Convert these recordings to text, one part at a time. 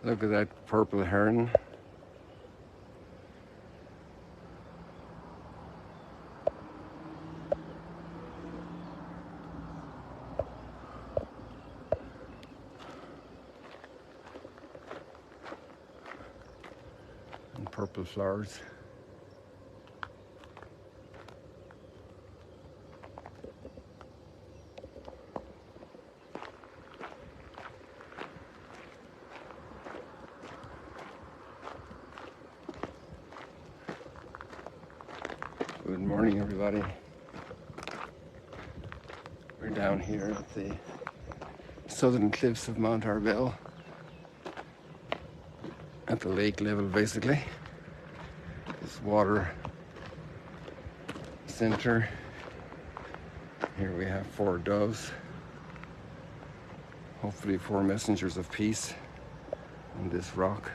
Look at that purple heron. And purple flowers. Good morning, everybody. We're down here at the southern cliffs of Mount Arbel, at the lake level, basically. This water center. Here we have 4 doves, hopefully 4 messengers of peace on this rock.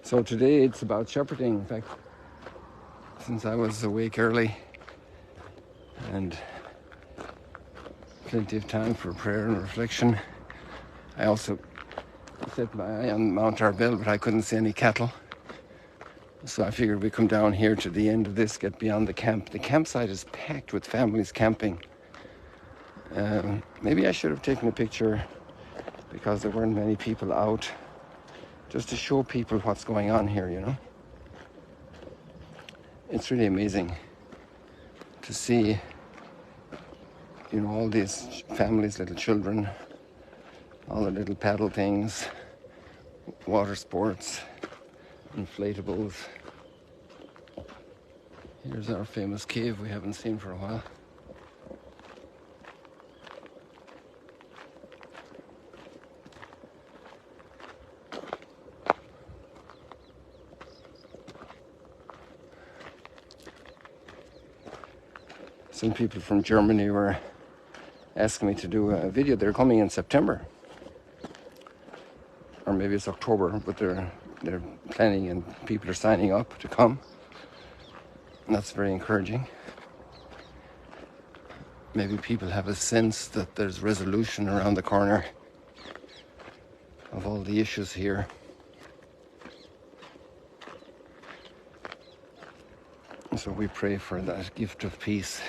So today it's about shepherding. In fact, since I was awake early and plenty of time for prayer and reflection, I also set my eye on Mount Arbel, but I couldn't see any cattle. So I figured we'd come down here to the end of this, get beyond the camp. The campsite is packed with families camping. Maybe I should have taken a picture because there weren't many people out, just to show people what's going on here, you know. It's really amazing to see, you know, all these families, little children, all the little paddle things, water sports, inflatables. Here's our famous cave we haven't seen for a while. Some people from Germany were asking me to do a video. They're coming in September, or maybe it's October, but they're planning and people are signing up to come. And that's very encouraging. Maybe people have a sense that there's resolution around the corner of all the issues here. And so we pray for that gift of peace,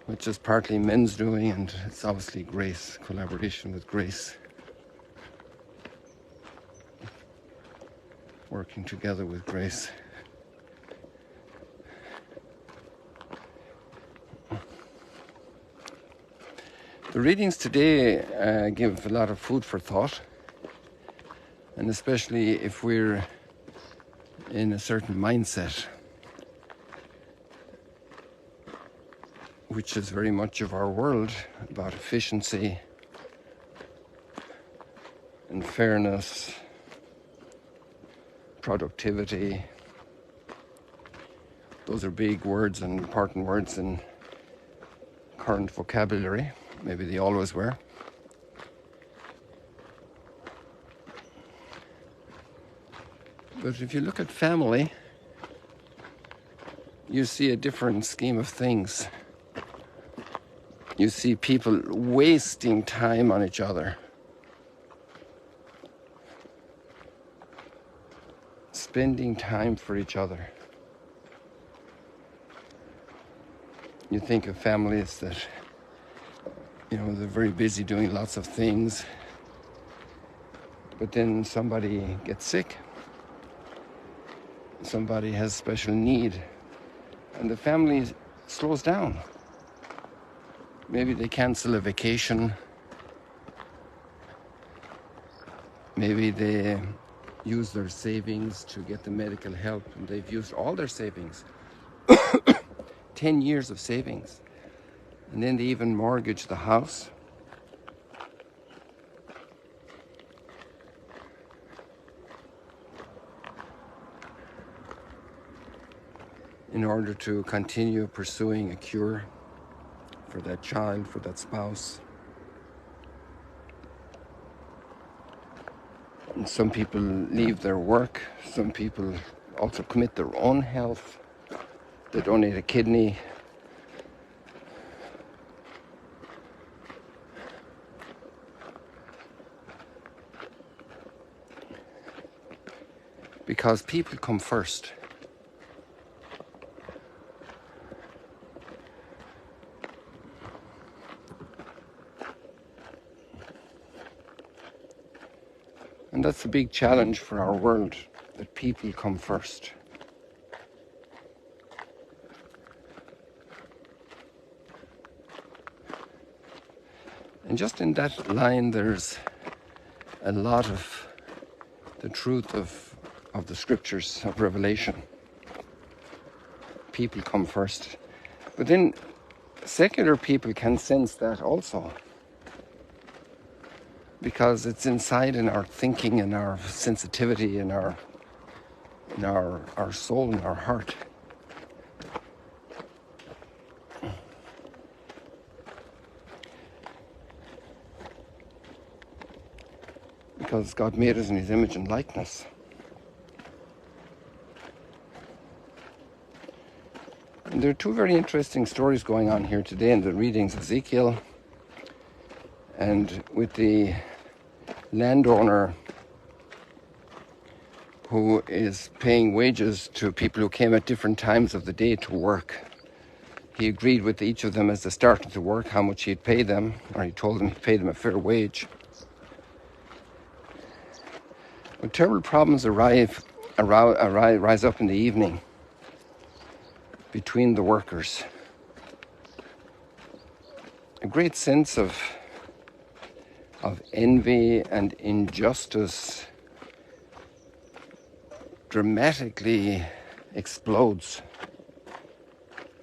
which is partly men's doing, and it's obviously grace, collaboration with grace, working together with grace. The readings today give a lot of food for thought, and especially if we're in a certain mindset, which is very much of our world, about efficiency and fairness, productivity. Those are big words and important words in current vocabulary. Maybe they always were. But if you look at family, you see a different scheme of things. You see people wasting time on each other, spending time for each other. You think of families that, they're very busy doing lots of things, but then somebody gets sick, somebody has special need, and the family slows down. Maybe they cancel a vacation, maybe they use their savings to get the medical help, and they've used all their savings, 10 years of savings, and then they even mortgage the house. In order to continue pursuing a cure for that child, for that spouse. And some people leave their work. Some people also commit their own health. They donate a kidney. Because people come first. And that's a big challenge for our world, that people come first. And just in that line, there's a lot of the truth of the scriptures of Revelation. People come first. But then secular people can sense that also, because it's inside in our thinking and our sensitivity and our soul and our heart. Because God made us in His image and likeness. And there are two very interesting stories going on here today in the readings, Ezekiel and with the landowner who is paying wages to people who came at different times of the day to work. He agreed with each of them as they started to work how much he'd pay them, or he told them he'd pay them a fair wage. But terrible problems rise up in the evening between the workers. A great sense of envy and injustice dramatically explodes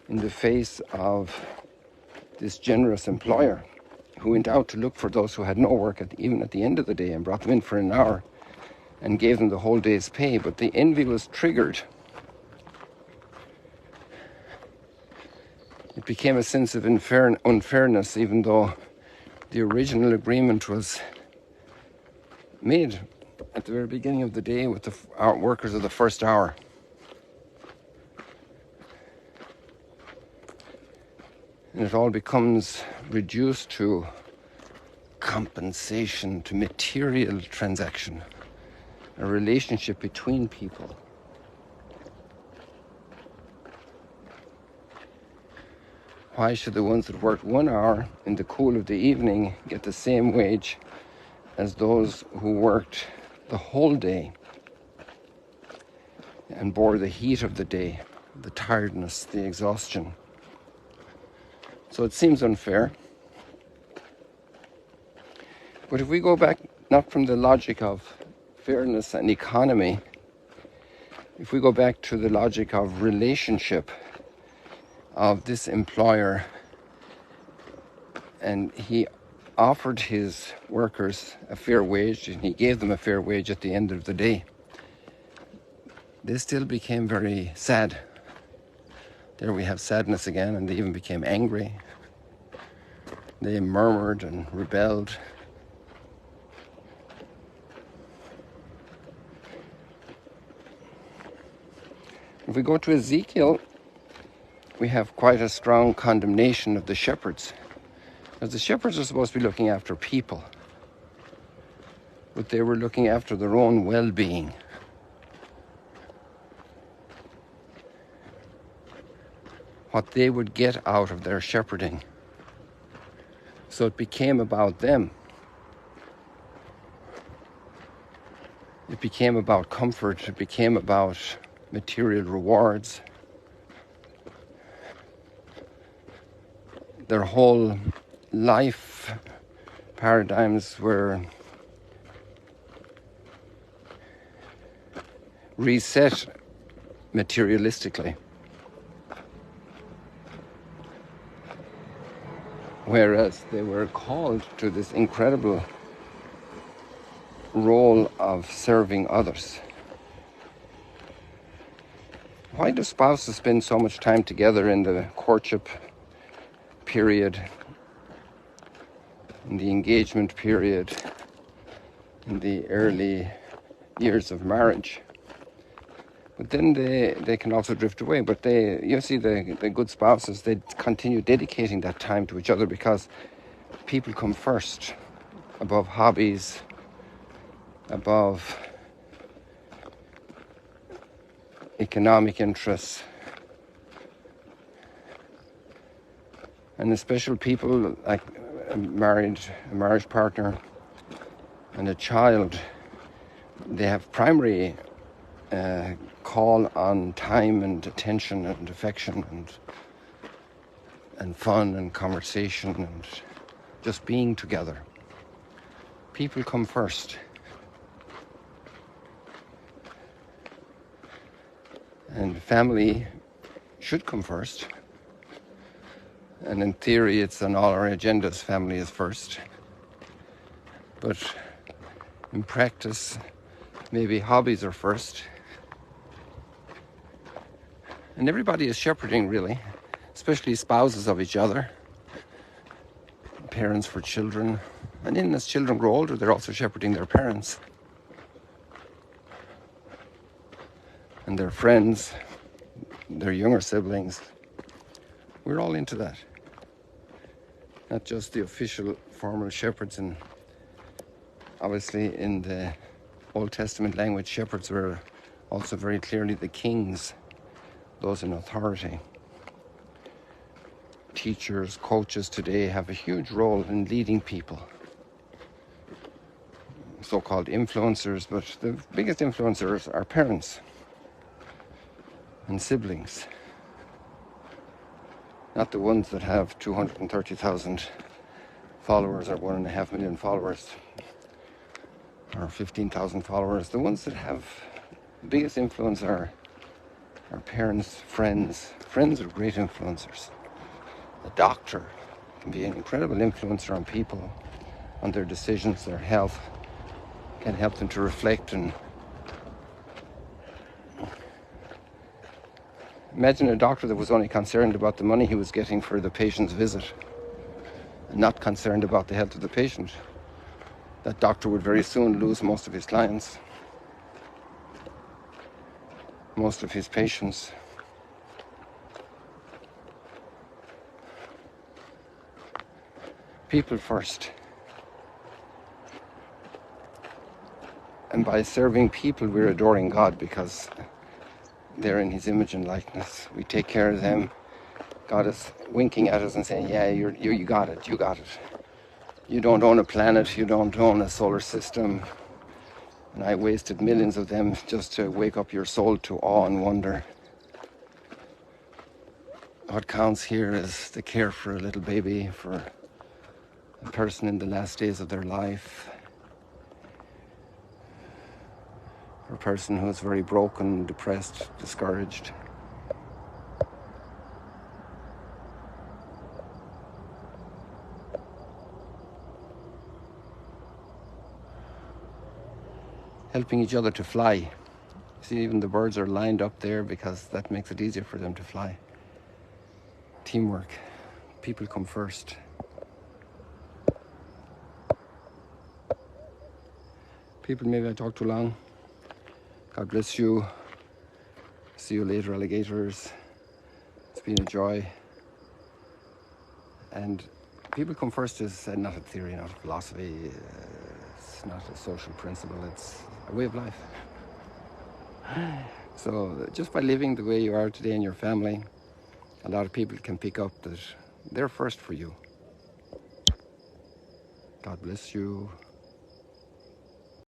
in the face of this generous employer who went out to look for those who had no work even at the end of the day and brought them in for an hour and gave them the whole day's pay. But the envy was triggered. It became a sense of unfairness, even though the original agreement was made at the very beginning of the day with the workers of the first hour. And it all becomes reduced to compensation, to material transaction, a relationship between people. Why should the ones that worked 1 hour in the cool of the evening get the same wage as those who worked the whole day and bore the heat of the day, the tiredness, the exhaustion? So it seems unfair. But if we go back, not from the logic of fairness and economy, if we go back to the logic of relationship, of this employer, and he offered his workers a fair wage, and he gave them a fair wage at the end of the day, they still became very sad. There we have sadness again, and they even became angry. They murmured and rebelled. If we go to Ezekiel, we have quite a strong condemnation of the shepherds. Because the shepherds are supposed to be looking after people, but they were looking after their own well-being. what they would get out of their shepherding. So it became about them. It became about comfort. It became about material rewards. Their whole life paradigms were reset materialistically. Whereas they were called to this incredible role of serving others. Why do spouses spend so much time together in the courtship period, in the engagement period, in the early years of marriage? But then they can also drift away. But you see the good spouses, they continue dedicating that time to each other because people come first above hobbies, above economic interests. And especially people like a marriage partner and a child, they have primary call on time and attention and affection and fun and conversation and just being together. People come first. And family should come first. And in theory, it's on all our agendas, family is first. But in practice, maybe hobbies are first. And everybody is shepherding, really, especially spouses of each other, parents for children. And then as children grow older, they're also shepherding their parents and their friends, their younger siblings. We're all into that. Not just the official formal shepherds, and obviously in the Old Testament language, shepherds were also very clearly the kings, those in authority. Teachers, coaches today have a huge role in leading people. So-called influencers, but the biggest influencers are parents and siblings. Not the ones that have 230,000 followers or 1.5 million followers or 15,000 followers. The ones that have the biggest influence are parents, friends. Friends are great influencers. A doctor can be an incredible influencer on people, on their decisions, their health, can help them to reflect. And imagine a doctor that was only concerned about the money he was getting for the patient's visit and not concerned about the health of the patient. That doctor would very soon lose most of his clients, most of his patients. People first. And by serving people, we're adoring God because they're in His image and likeness. We take care of them. God is winking at us and saying, yeah, you got it, you got it. You don't own a planet, you don't own a solar system. And I wasted millions of them just to wake up your soul to awe and wonder. What counts here is the care for a little baby, for a person in the last days of their life, for a person who is very broken, depressed, discouraged. Helping each other to fly. See, even the birds are lined up there because that makes it easier for them to fly. Teamwork. People come first. People, maybe I talked too long. God bless you. See you later, alligators. It's been a joy. And people come first is not a theory, not a philosophy. It's not a social principle. It's a way of life. So just by living the way you are today in your family, a lot of people can pick up that they're first for you. God bless you.